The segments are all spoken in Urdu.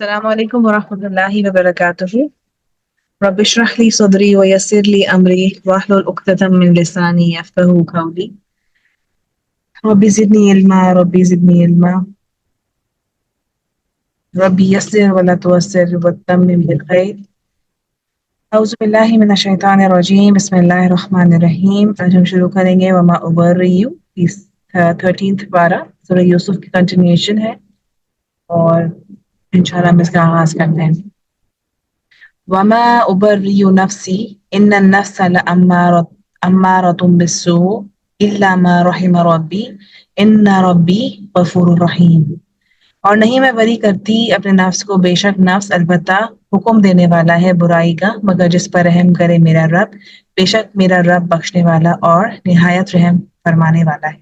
السلام علیکم ورحمۃ اللہ وبرکاتہ. رب اشرح لي صدري ويسر لي امري واحلل عقدة من لساني يفقهوا قولي. رب زدني علما رب زدني علما رب يسر ولا تعسر وتمم بالخير. اعوذ باللہ من الشیطان الرجیم بسم اللہ الرحمن الرحیم. آج ہم شروع کریں گے وما ابرئ اس 13th پارہ سورہ یوسف کی کنٹینیوشن ہے اور انشاءاللہ ہم اس کا آغاز کرتے ہیں. وما ابرئ نفسی ان النفس لامارۃ بالسوء الا ما رحم ربی ان ربی غفور رحیم. اور نہیں میں بری کرتی اپنے نفس کو، بے شک نفس البتہ حکم دینے والا ہے برائی کا، مگر جس پر رحم کرے میرا رب، بے شک میرا رب بخشنے والا اور نہایت رحم فرمانے والا ہے.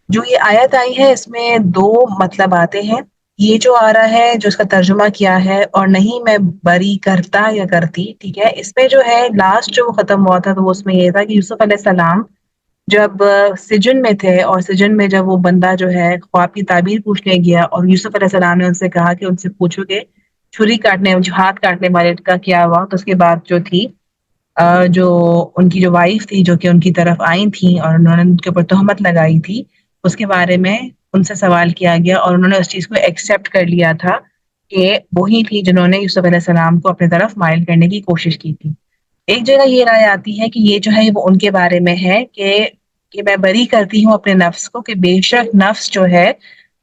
جو یہ آیت آئی ہے اس میں دو مطلب آتے ہیں. یہ جو آ رہا ہے جو اس کا ترجمہ کیا ہے، اور نہیں میں بری کرتا یا کرتی، ٹھیک ہے، اس میں جو ہے لاسٹ جو ختم ہوا تھا تو اس میں یہ تھا کہ یوسف علیہ السلام جب سجن میں تھے، اور سجن میں جب وہ بندہ جو ہے خواب کی تعبیر پوچھنے گیا اور یوسف علیہ السلام نے ان سے کہا کہ ان سے پوچھو کہ چھری کاٹنے جو ہاتھ کاٹنے والے کا کیا ہوا، تو اس کے بعد جو تھی جو ان کی جو وائف تھی جو کہ ان کی طرف آئی تھی اور انہوں نے ان کے اوپر تہمت لگائی تھی، اس کے بارے میں ان سے سوال کیا گیا اور انہوں نے اس چیز کو ایکسیپٹ کر لیا تھا کہ وہی تھی جنہوں نے یوسف علیہ السلام کو اپنی طرف مائل کرنے کی کوشش کی تھی. ایک جگہ یہ رائے آتی ہے کہ یہ جو ہے وہ ان کے بارے میں ہے کہ میں بری کرتی ہوں اپنے نفس کو، کہ بے شک نفس جو ہے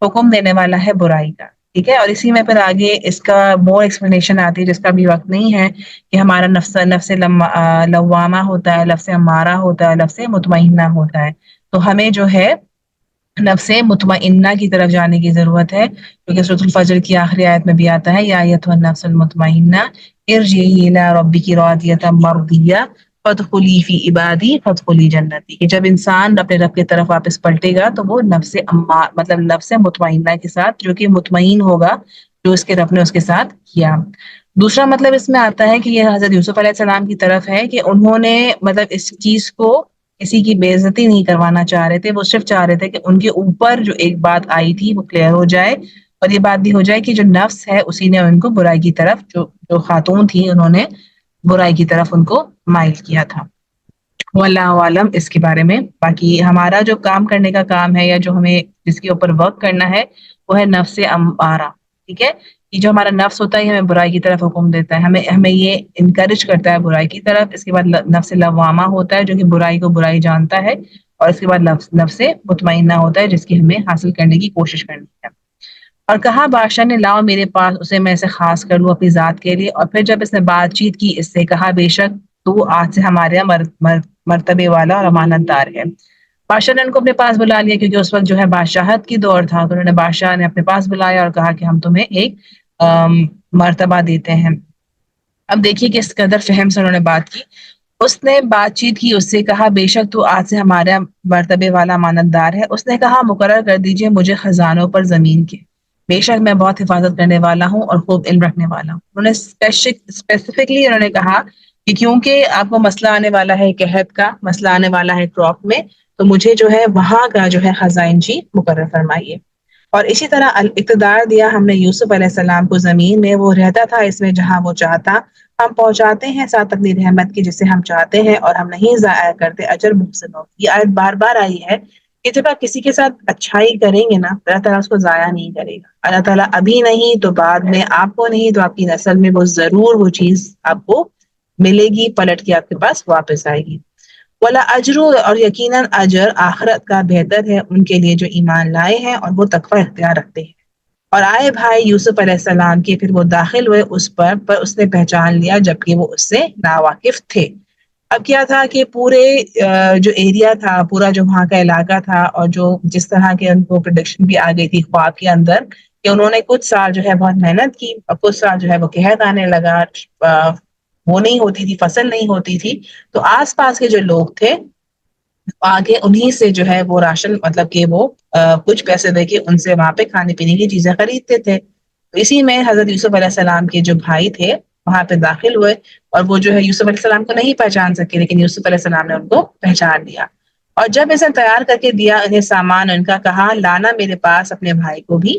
حکم دینے والا ہے برائی کا. ٹھیک ہے، اور اسی میں پھر آگے اس کا مور ایکسپلینیشن آتی ہے جس کا بھی وقت نہیں ہے، کہ ہمارا نفس لوامہ ہوتا ہے، لفظ امارہ ہوتا ہے، لفظ مطمئنہ ہوتا ہے. تو ہمیں جو ہے نفس مطمئنہ کی طرف جانے کی ضرورت ہے، کیونکہ سورۃ الفجر کی آخری آیت میں بھی آتا ہے یا ایتھا النفس المطمئنہ ارجعی الی ربک راضیۃ مرضیہ فادخلی فی عبادی فادخلی جنتی. کہ جب انسان اپنے رب کی طرف واپس پلٹے گا تو وہ نفس مطلب نفس مطمئنہ کے ساتھ جو کہ مطمئن ہوگا جو اس کے رب نے اس کے ساتھ کیا. دوسرا مطلب اس میں آتا ہے کہ یہ حضرت یوسف علیہ السلام کی طرف ہے کہ انہوں نے مطلب اس چیز کو کسی کی بے عزتی نہیں کروانا چاہ رہے تھے، وہ صرف چاہ رہے تھے کہ ان کے اوپر جو ایک بات آئی تھی وہ کلیئر ہو جائے، اور یہ بات بھی ہو جائے کہ جو نفس ہے اسی نے ان کو برائی کی طرف جو خاتون تھی انہوں نے برائی کی طرف ان کو مائل کیا تھا. واللہ عالم اس کے بارے میں. باقی ہمارا جو کام کرنے کا کام ہے یا جو ہمیں جس کے اوپر ورک کرنا ہے وہ ہے نفس امارہ. ٹھیک ہے، یہ جو ہمارا نفس ہوتا ہے ہمیں برائی کی طرف حکم دیتا ہے، ہمیں یہ انکریج کرتا ہے برائی کی طرف. اس کے بعد نفس لوامہ ہوتا ہے جو کہ برائی کو برائی جانتا ہے، اور اس کے بعد نفس مطمئنہ ہوتا ہے جس کی ہمیں حاصل کرنے کی کوشش کرنی ہے. اور کہا بادشاہ نے لاؤ میرے پاس اسے میں اسے خاص کر لوں اپنی ذات کے لیے. اور پھر جب اس نے بات چیت کی اس سے کہا بے شک تو آج سے ہمارے یہاں مرتبے والا اور امانت دار ہے. بادشاہ نے ان کو اپنے پاس بلا لیا کیونکہ اس وقت جو ہے بادشاہت کی دور تھا، تو انہوں نے بادشاہ نے اپنے پاس بلایا اور کہا کہ ہم تمہیں ایک مرتبہ دیتے ہیں. اب دیکھیے کس قدر فہم سے انہوں نے بات کی. اس نے بات چیت کی، اس سے کہا بے شک تو آج سے ہمارا مرتبے والا امانت دار ہے. اس نے کہا مقرر کر دیجئے مجھے خزانوں پر زمین کے، بے شک میں بہت حفاظت کرنے والا ہوں اور خوب علم رکھنے والا ہوں. انہوں نے اسپیسیفکلی انہوں نے کہا کہ کیونکہ آپ کو مسئلہ آنے والا ہے قحط کا، مسئلہ آنے والا ہے کراپ میں، تو مجھے جو ہے وہاں کا جو ہے خزائن جی مقرر فرمائیے. اور اسی طرح اقتدار دیا ہم نے یوسف علیہ السلام کو زمین میں، وہ رہتا تھا اس میں جہاں وہ چاہتا. ہم پہنچاتے ہیں ساتھ اپنی رحمت کی جسے ہم چاہتے ہیں، اور ہم نہیں ضائع کرتے اجر محسنوں. یہ آیت بار بار آئی ہے کہ جب آپ کسی کے ساتھ اچھائی کریں گے نا اللہ تعالیٰ اس کو ضائع نہیں کرے گا. اللہ تعالیٰ ابھی نہیں تو بعد میں، آپ کو نہیں تو آپ کی نسل میں وہ ضرور وہ چیز آپ کو ملے گی، پلٹ کے آپ کے پاس واپس آئے گی. ولا اجر، اور یقیناً اجر آخرت کا بہتر ہے ان کے لیے جو ایمان لائے ہیں اور وہ تقوی اختیار رکھتے ہیں. اور آئے بھائی یوسف علیہ السلام کے، پھر وہ داخل ہوئے اس پر اس نے پہچان لیا جبکہ وہ اس سے ناواقف تھے. اب کیا تھا کہ پورے جو ایریا تھا، پورا جو وہاں کا علاقہ تھا، اور جو جس طرح کے ان کو پریڈکشن بھی آ گئی تھی خواب کے اندر کہ انہوں نے کچھ سال جو ہے بہت محنت کی اور کچھ سال جو ہے وہ قحط آنے لگا، وہ نہیں ہوتی تھی، فصل نہیں ہوتی تھی، تو آس پاس کے جو لوگ تھے آگے انہی سے جو ہے وہ راشن مطلب کہ وہ کچھ پیسے دے کے ان سے وہاں پہ کھانے پینے کی چیزیں خریدتے تھے. اسی میں حضرت یوسف علیہ السلام کے جو بھائی تھے وہاں پہ داخل ہوئے، اور وہ جو ہے یوسف علیہ السلام کو نہیں پہچان سکے لیکن یوسف علیہ السلام نے ان کو پہچان لیا. اور جب اسے تیار کر کے دیا انہیں سامان، ان کا کہا لانا میرے پاس اپنے بھائی کو بھی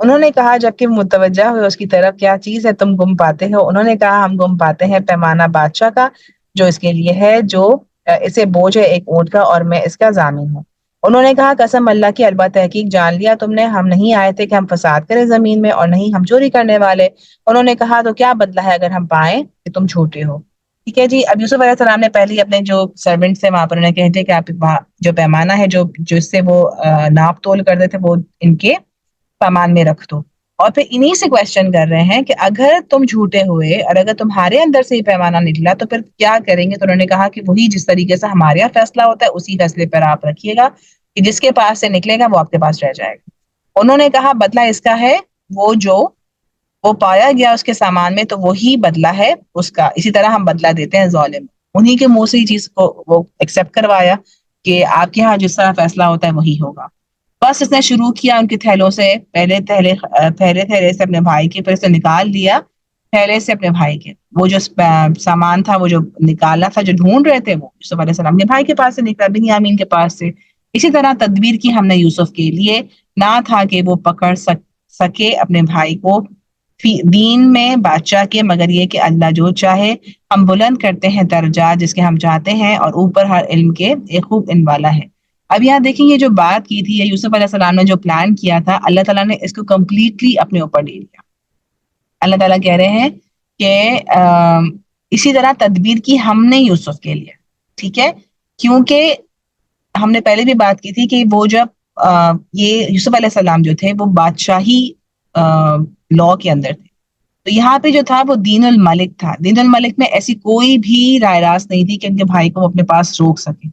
انہوں نے کہا جبکہ متوجہ ہوئے اس کی طرف، کیا چیز ہے تم گم پاتے ہو؟ انہوں نے کہا ہم گم پاتے ہیں پیمانہ بادشاہ کا جو اس کے لیے ہے، جو اسے بوجھ ہے ایک اونٹ کا، اور میں اس کا ضامن ہوں۔ انہوں نے کہا قسم اللہ کی، البتہ تحقیق جان لیا تم نے، ہم نہیں آئے تھے کہ ہم فساد کریں زمین میں، اور نہیں ہم چوری کرنے والے۔ انہوں نے کہا تو کیا بدلہ ہے اگر ہم پائیں کہ تم جھوٹے ہو؟ ٹھیک ہے جی۔ اب یوسف علیہ السلام نے پہلے ہی اپنے جو سرونٹ سے وہاں پر انہیں کہتے ہیں کہ آپ جو پیمانہ ہے جس سے وہ ناپ تول کرتے تھے وہ ان کے سامان میں رکھ دو۔ اور پھر انہی سے کوشچن کر رہے ہیں کہ اگر تم جھوٹے ہوئے اور اگر تمہارے اندر سے ہی پیمانہ نکلا تو پھر کیا کریں گے؟ تو انہوں نے کہا کہ وہی جس طریقے سے ہمارے یہاں فیصلہ ہوتا ہے اسی فیصلے پر آپ رکھیے گا کہ جس کے پاس سے نکلے گا وہ آپ کے پاس رہ جائے گا۔ انہوں نے کہا بدلہ اس کا ہے وہ پایا گیا اس کے سامان میں، تو وہی بدلہ ہے اس کا، اسی طرح ہم بدلہ دیتے ہیں ظالم۔ انہی کے منہ سے ہی چیز کو وہ ایکسپٹ کروایا کہ آپ کے ہاں جس طرح فیصلہ ہوتا ہے وہی ہوگا۔ بس اس نے شروع کیا ان کے تھیلوں سے، پہلے تھیلے سے اپنے بھائی کے، پھر سے نکال لیا تھیلے سے اپنے بھائی کے، وہ جو سامان تھا وہ جو نکالنا تھا جو ڈھونڈ رہے تھے وہ یوسف علیہ السلام کے بھائی کے پاس سے نکلا، بنیامین کے پاس سے۔ اسی طرح تدبیر کی ہم نے یوسف کے لیے، نہ تھا کہ وہ پکڑ سکے اپنے بھائی کو دین میں بادشاہ کے، مگر یہ کہ اللہ جو چاہے ہم بلند کرتے ہیں درجات جس کے ہم چاہتے ہیں، اور اوپر ہر علم کے ایک خوب علم والا ہے۔ اب یہاں دیکھیں یہ جو بات کی تھی، یہ یوسف علیہ السلام نے جو پلان کیا تھا، اللہ تعالیٰ نے اس کو کمپلیٹلی اپنے اوپر لے لیا۔ اللہ تعالیٰ کہہ رہے ہیں کہ اسی طرح تدبیر کی ہم نے یوسف کے لیے، ٹھیک ہے، کیونکہ ہم نے پہلے بھی بات کی تھی کہ وہ جب یہ یوسف علیہ السلام جو تھے وہ بادشاہی لا کے اندر تھے، تو یہاں پہ جو تھا وہ دین الملک تھا۔ دین الملک میں ایسی کوئی بھی رائے راست نہیں تھی کہ ان کے بھائی کو اپنے پاس روک سکے،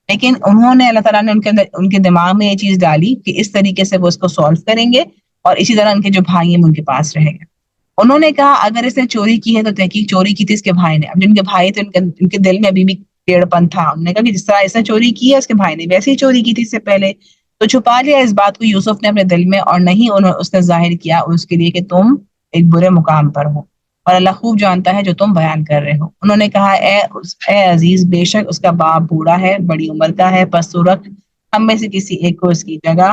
لیکن انہوں نے، اللہ تعالیٰ نے ان کے دماغ میں یہ چیز ڈالی کہ اس طریقے سے وہ اس کو سالو کریں گے، اور اسی طرح ان کے جو بھائی ہیں وہ ان کے پاس رہیں گے۔ انہوں نے کہا اگر اس نے چوری کی ہے تو تحقیق چوری کی تھی اس کے بھائی نے۔ اب جن کے بھائی تھے ان کے دل میں ابھی بھی ٹیڑھ پن تھا، انہوں نے کہا کہ جس طرح اس نے چوری کی ہے اس کے بھائی نے ویسے ہی چوری کی تھی اس سے پہلے، تو چھپا لیا اس بات کو یوسف نے اپنے دل میں، اور نہیں اس نے ظاہر کیا اس کے لیے کہ تم ایک برے مقام پر ہو، اور اللہ خوب جانتا ہے جو تم بیان کر رہے ہو۔ انہوں نے کہا اے عزیز، بے شک اس کا باپ بوڑھا ہے، بڑی عمر کا ہے، پس تو رکھ ہم میں سے کسی ایک کو اس کی جگہ،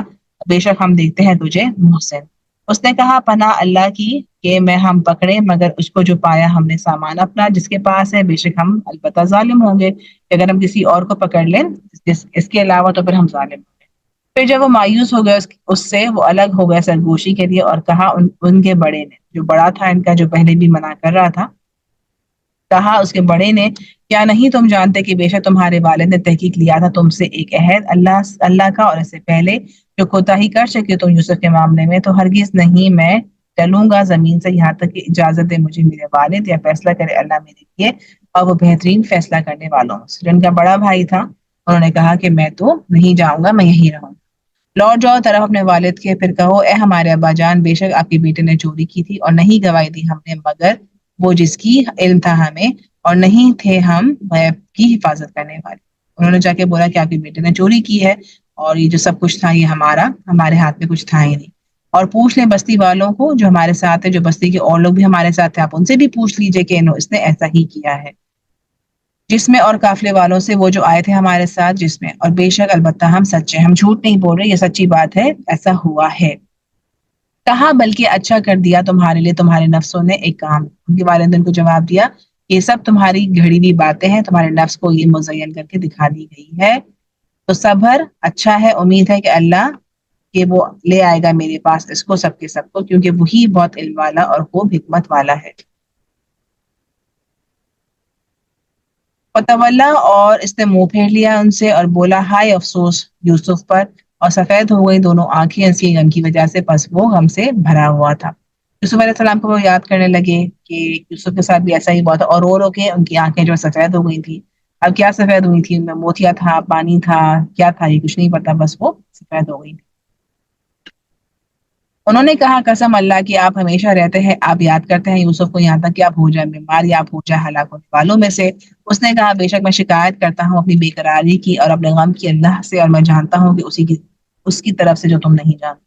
بے شک ہم دیکھتے ہیں تجھے محسن۔ اس نے کہا پناہ اللہ کی کہ میں ہم پکڑے مگر اس کو جو پایا ہم نے سامان اپنا جس کے پاس ہے، بے شک ہم البتہ ظالم ہوں گے کہ اگر ہم کسی اور کو پکڑ لیں اس کے علاوہ تو پھر ہم ظالم ہوں گے۔ پھر جب وہ مایوس ہو گئے اس سے، وہ الگ ہو گئے سرگوشی کے لیے، اور کہا ان کے بڑے نے، جو بڑا تھا ان کا جو پہلے بھی منع کر رہا تھا، کہا اس کے بڑے نے کیا نہیں تم جانتے کہ بے شک تمہارے والد نے تحقیق لیا تھا تم سے ایک عہد اللہ کا، اور اس سے پہلے جو کوتاہی کر سکے تم یوسف کے معاملے میں، تو ہرگز نہیں میں چلوں گا زمین سے یہاں تک کہ اجازت دے مجھے میرے والد، یا فیصلہ کرے اللہ میرے لیے، اور وہ بہترین فیصلہ کرنے والوں سے۔ جن کا بڑا بھائی تھا انہوں نے کہا کہ میں تو نہیں جاؤں گا، میں یہیں رہوں گا۔ لوٹ جاؤ طرف اپنے والد کے، پھر کہو اے ہمارے ابا جان، بے شک آپ کے بیٹے نے چوری کی تھی، اور نہیں گواہی دی ہم نے مگر وہ جس کی علم تھا ہمیں، اور نہیں تھے ہم غیب کی حفاظت کرنے والے۔ انہوں نے جا کے بولا کہ آپ کے بیٹے نے چوری کی ہے، اور یہ جو سب کچھ تھا یہ ہمارے ہاتھ میں کچھ تھا ہی نہیں۔ اور پوچھ لیں بستی والوں کو جو ہمارے ساتھ ہے، جو بستی کے اور لوگ بھی ہمارے ساتھ ہیں، آپ ان سے بھی پوچھ لیجئے کہ اس نے ایسا ہی کیا ہے، جس میں اور قافلے والوں سے وہ جو آئے تھے ہمارے ساتھ، جس میں، اور بے شک البتہ ہم سچے، ہم جھوٹ نہیں بول رہے، یہ سچی بات ہے، ایسا ہوا ہے۔ کہا بلکہ اچھا کر دیا تمہارے لیے تمہارے نفسوں نے ایک کام۔ ان کے والدین کو جواب دیا یہ سب تمہاری گھڑی ہوئی باتیں ہیں، تمہارے نفس کو یہ مزین کر کے دکھا دی گئی ہے، تو صبر اچھا ہے، امید ہے کہ اللہ کہ وہ لے آئے گا میرے پاس اس کو سب کے سب کو، کیونکہ وہی بہت علم والا اور خوب حکمت والا ہے۔ فتولا، اور اس نے منہ پھیر لیا ان سے اور بولا ہائے افسوس یوسف پر، اور سفید ہو گئی دونوں آنکھیں اس کی غم کی وجہ سے، پس وہ غم سے بھرا ہوا تھا۔ یوسف علیہ السلام کو وہ یاد کرنے لگے کہ یوسف کے ساتھ بھی ایسا ہی ہوا تھا، اور رو رو کے ان کی آنکھیں جو سفید ہو گئی تھی۔ اب کیا سفید ہوئی تھی؟ ان میں موتیا تھا، پانی تھا، کیا تھا یہ کچھ نہیں پتا، بس وہ سفید ہو گئی تھی۔ انہوں نے کہا قسم اللہ کی آپ ہمیشہ رہتے ہیں، آپ یاد کرتے ہیں یوسف کو یہاں تک کہ آپ ہو جائیں بیمار، یا آپ ہو جائے ہلاک ہونے والوں میں سے۔ اس نے کہا بے شک میں شکایت کرتا ہوں اپنی بے قراری کی اور اپنے غم کی اللہ سے، اور میں جانتا ہوں کہ اس کی طرف سے جو تم نہیں جانتے۔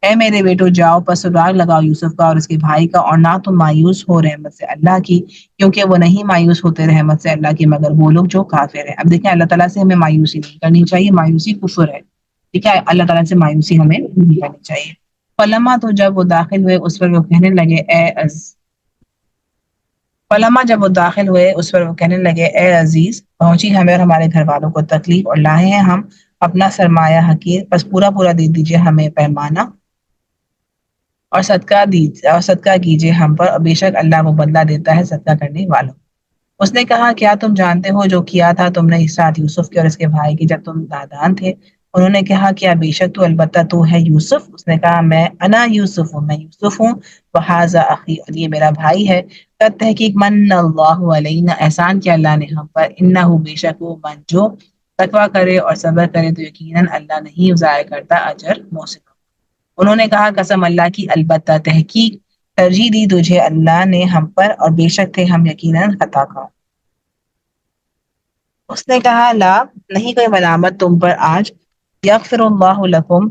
اے میرے بیٹو جاؤ، پس سراغ لگاؤ یوسف کا اور اس کے بھائی کا، اور نہ تم مایوس ہو رحمت سے اللہ کی، کیونکہ وہ نہیں مایوس ہوتے رحمت سے اللہ کی مگر وہ لوگ جو کافر ہیں۔ اب دیکھیں اللہ تعالیٰ سے ہمیں مایوسی نہیں کرنی چاہیے، مایوسی کفر ہے، ٹھیک ہے، اللہ تعالیٰ سے مایوسی ہمیں نہیں کرنی چاہیے۔ فلما تو جب وہ داخل ہوئے اس پر وہ کہنے لگے فلما جب وہ داخل ہوئے اس پر وہ کہنے لگے اے عزیز، پہنچی ہمیں اور ہمارے گھر والوں کو تکلیف اور لائے ہیں ہم اپنا سرمایہ حقیر، بس پورا پورا دے دیجیے ہمیں پیمانہ، اور صدقہ کیجیے ہم پر، اور بے شک اللہ وہ بدلہ دیتا ہے صدقہ کرنے والوں۔ اس نے کہا کیا تم جانتے ہو جو کیا تھا تم نے اس ساتھ یوسف کے اور اس کے بھائی کی جب تم نادان تھے؟ انہوں نے کہا کیا بے شک تو البتہ تو ہے یوسف۔ اس نے کہا میں انا یوسف ہوں، میں یوسف ہوں، وہذا اخی، اور یہ میرا بھائی ہے۔ قد تحقیق من اللہ علینا، احسان کیا اللہ نے ہم پر، انہ بے شک وہ من جو تقویٰ کرے اور صبر کرے تو یقیناً اللہ نہیں ضائع کرتا اجر محسن۔ انہوں نے کہا قسم اللہ کی، البتہ تحقیق ترجیح دی تجھے اللہ نے ہم پر، اور بے شک تھے ہم یقیناً خطا کار۔ اس نے کہا لا، نہیں کوئی ملامت تم پر آج، یغفر اللہ لکم،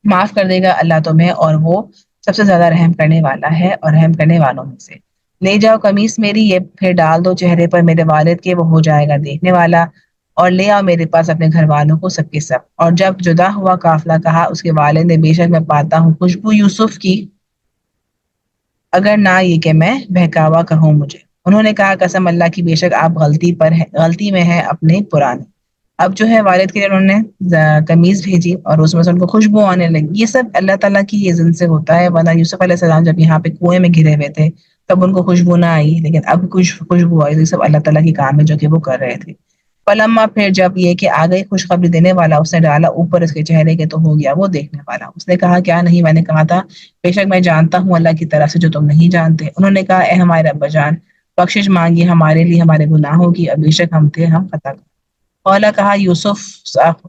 معاف کر دے گا اللہ تمہیں، اور وہ سب سے زیادہ رحم کرنے والا ہے اور رحم کرنے والوں میں سے۔ لے جاؤ قمیص میری، یہ پھر ڈال دو چہرے پر میرے والد کے، وہ ہو جائے گا دیکھنے والا، اور لے آؤ میرے پاس اپنے گھر والوں کو سب کے سب۔ اور جب جدا ہوا قافلہ کہا اس کے والد نے بے شک میں پاتا ہوں خوشبو یوسف کی، اگر نہ یہ کہ میں بہکاوا کہوں مجھے۔ انہوں نے کہا قسم اللہ کی، بے شک آپ غلطی میں ہے اپنے پرانے۔ اب جو ہے والد کے لیے انہوں نے قمیض بھیجی اور اس میں سے ان کو خوشبو آنے لگی۔ یہ سب اللہ تعالیٰ کی یہ اذن سے ہوتا ہے، ورنہ یوسف علیہ السلام جب یہاں پہ کنویں میں گھرے ہوئے تھے تب ان کو خوشبو نہ آئی، لیکن اب کچھ خوشبو آئی۔ تو یہ سب اللہ تعالیٰ کی کام ہے جو کہ وہ کر رہے تھے۔ فلما پھر جب یہ کہ آ گئی خوشخبری دینے والا، اس نے ڈالا اوپر اس کے چہرے کے تو ہو گیا وہ دیکھنے والا۔ اس نے کہا کیا نہیں میں نے کہا تھا بے شک میں جانتا ہوں اللہ کی طرف سے جو تم نہیں جانتے۔ انہوں نے کہا اے ہمارے ابا جان، بخشش مانگی ہمارے لیے ہمارے گناہوں کی، اور بے شک ہم تھے ہم خطا۔ قالا کہا یوسف،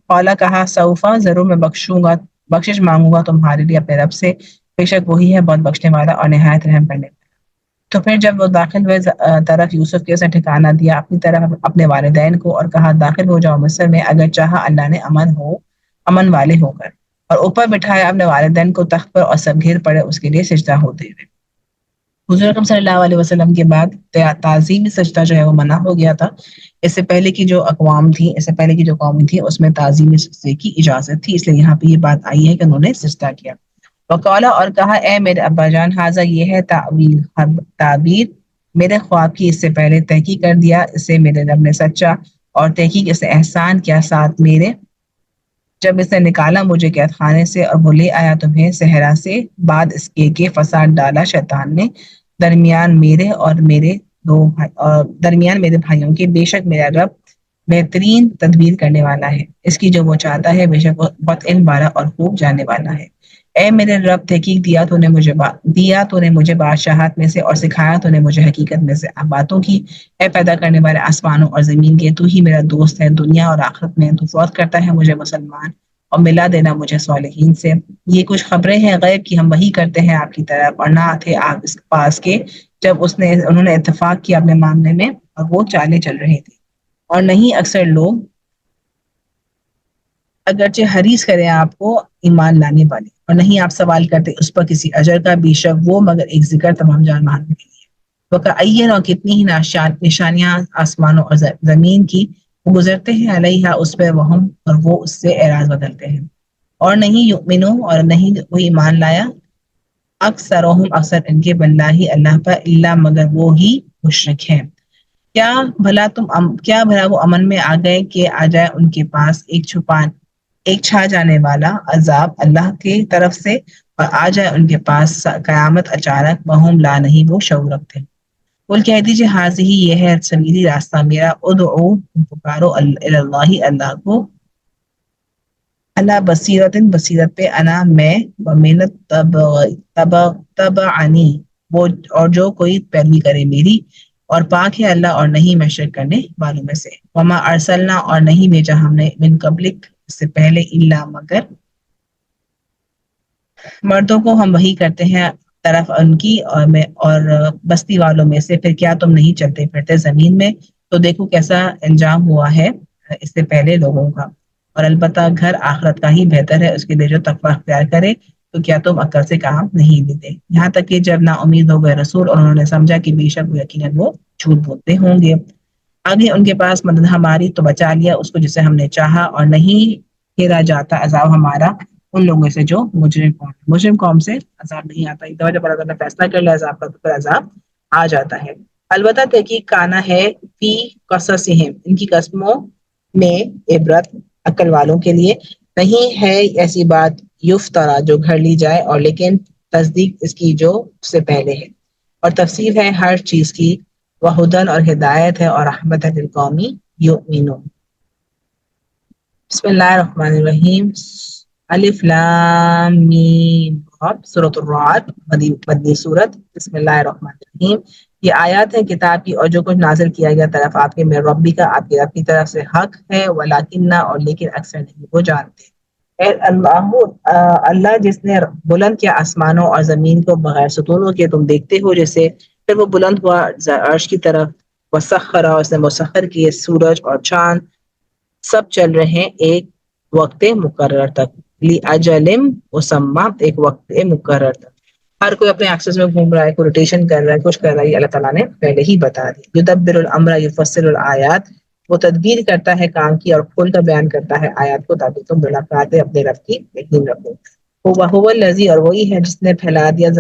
قالا کہا سوفا، ضرور میں بخشش مانگوں گا تمہارے لیے اپنے رب سے، بے شک وہی ہے بہت بخشنے والا اور نہایت رحم کرنے والا۔ تو پھر جب وہ داخل ہوئے طرف یوسف کے، اسے ٹھکانہ دیا اپنی طرف اپنے والدین کو، اور کہا داخل ہو جاؤ مصر میں اگر چاہا اللہ نے امن والے ہو کر، اور اوپر بٹھایا اپنے والدین کو تخت پر، اور سب گھر پڑے اس کے لیے سجدہ ہوتے ہوئے۔ حضور اکرم صلی اللہ علیہ وسلم کے بعد تعظیمی سجدہ جو ہے وہ منع ہو گیا تھا۔ اس سے پہلے کی جو اقوام تھی، اس سے پہلے کی جو قوم تھی، اس میں تعظیمی سجدے کی اجازت تھی، اس لیے یہاں پہ یہ بات آئی ہے کہ انہوں نے سجدہ کیا۔ وقالا، اور کہا اے میرے ابا جان، حاضہ یہ ہے تعبیر میرے خواب کی، اس سے پہلے تحقیق کر دیا اسے میرے رب نے سچا، اور تحقیق اسے احسان کیا ساتھ میرے، جب اس نے نکالا مجھے قید خانے سے، اور وہ لے آیا تمہیں صحرا سے، بعد اس کے کہ فساد ڈالا شیطان نے درمیان میرے اور درمیان میرے بھائیوں کے، بے شک میرا رب بہترین تدبیر کرنے والا ہے، اس کی جو وہ چاہتا ہے، بے شک وہ بہت علم والا اور خوب جاننے والا ہے۔ اے میرے رب، تحقیق دیا تو نے مجھے بادشاہت میں سے، اور سکھایا تو نے مجھے حقیقت میں سے باتوں کی۔ اے پیدا کرنے والے آسمانوں اور زمین کے، تو ہی میرا دوست ہے دنیا اور آخرت میں، تو فوت کرتا ہے مجھے مسلمان اور ملا دینا مجھے صالحین سے۔ یہ کچھ خبریں ہیں غیب کی ہم وحی کرتے ہیں آپ کی طرف، اور نہ تھے آپ اس پاس کے جب انہوں نے اتفاق کیا اپنے معاملے میں، اور وہ چالے چل رہے تھے، اور نہیں اکثر لوگ اگرچہ حریص کریں آپ کو ایمان لانے والے، اور نہیں آپ سوال کرتے اس پر کسی اجر کا، بے شک وہ مگر ایک ذکر تمام جان ماننے کے لیے۔ وکأین، اور کتنی ہی نشانیاں آسمانوں اور زمین کی، وہ گزرتے ہیں علیہا اس پہ، اور وہ اس سے اعراض بدلتے ہیں۔ اور نہیں یؤمنو، اور نہیں وہ ایمان لایا، اکثر ان کے باللہ اللہ پر، اللہ مگر وہ ہی مشرک ہیں۔ کیا بھلا وہ امن میں آ گئے کہ آ جائے ان کے پاس ایک چھا جانے والا عذاب اللہ کی طرف سے، اور آ جائے ان کے پاس قیامت اچانک، وہم لا، نہیں وہ شعور رکھتے۔ بول کہہ دیجیے حاضی، یہ ہے سبیلی راستہ میرا، ادعو، پکارو اللہ اللہ کو، اللہ بصیرت پہ، انا میں، ومن تبعنی، وہ اور جو کوئی پیروی کرے میری، اور پاک ہے اللہ اور نہیں میں شرک کرنے والوں میں سے۔ وما ارسلنا، اور نہیں بھیجا ہم نے، من قبلک، اس سے پہلے، الا مگر مردوں کو ہم وحی کرتے ہیں طرف ان کی، اور بستی والوں میں سے، پھر کیا تم نہیں چلتے پھرتے زمین میں؟ تو دیکھو کیسا انجام ہوا ہے اس سے پہلے لوگوں کا۔ اور البتہ گھر آخرت کا ہی بہتر ہے اس کے لیے جو تقویٰ اختیار کرے، تو کیا تم عقل سے کام نہیں لیتے؟ یہاں تک کہ جب نا امید ہو گئے رسول، اور انہوں نے سمجھا کہ بے شک یقیناً وہ جھوٹ بولتے ہوں گے۔ آگے ان کے پاس مدد ہماری، تو بچا لیا اس کو جسے ہم نے چاہا، اور نہیں پھیرا جاتا عذاب ہمارا ان لوگوں میں سے جو مجرم قوم ہے، مجرم قوم سے عذاب نہیں آتا، ایک دفعہ جب اللہ تعالیٰ نے فیصلہ کر لیا عذاب کا تو پھر عذاب آ جاتا ہے۔ البتہ تحقیق کانا ہے فی قصصہم، ان کی قسموں میں عبرت عقل والوں کے لیے نہیں ہے ایسی بات یفترا جو گھڑ لی جائے، اور لیکن تصدیق اس کی جو اس سے پہلے ہے، اور تفسیر ہے ہر چیز کی، وہدن اور ہدایت ہے، اور رحمت ہے للقومی یؤمنون۔ بسم اللہ الرحمن الرحیم۔ الف لام میم، سورۃ الرعد، مدنی سورت۔ بسم اللہ الرحمن الرحیم۔ یہ آیات ہے کتاب کی، اور جو کچھ نازل کیا گیا طرف آپ کے، من ربی کا، آپ کے رب کی طرف سے، حق ہے، ولیکن اور لیکن اکثر نہیں وہ جانتے۔ اے اللہ، اللہ جس نے بلند کیا آسمانوں اور زمین کو بغیر ستونوں کے، تم دیکھتے ہو جیسے، پھر وہ بلند ہوا عرش کی طرف، وسخر، اس نے مسخر کیے سورج اور چاند، سب چل رہے ہیں ایک وقت مقرر تک، لی اجلم مسمى، ایک وقت مقرر تک۔ ہر کوئی اپنے ایکسس میں گھوم رہا ہے، کوئی روٹیشن کر رہا ہے، کچھ کر رہا ہے، یہ اللہ تعالیٰ نے پہلے ہی بتا دی۔ یدبر الامر یفصل الآیات، وہ تدبیر کرتا ہے کام کی اور کھول کر بیان کرتا ہے آیات کو، تاکہ تم ملاقات اپنے رب کی یقین رکھو۔ وہ الذی، اور وہی ہے جس نے پھیلا دیا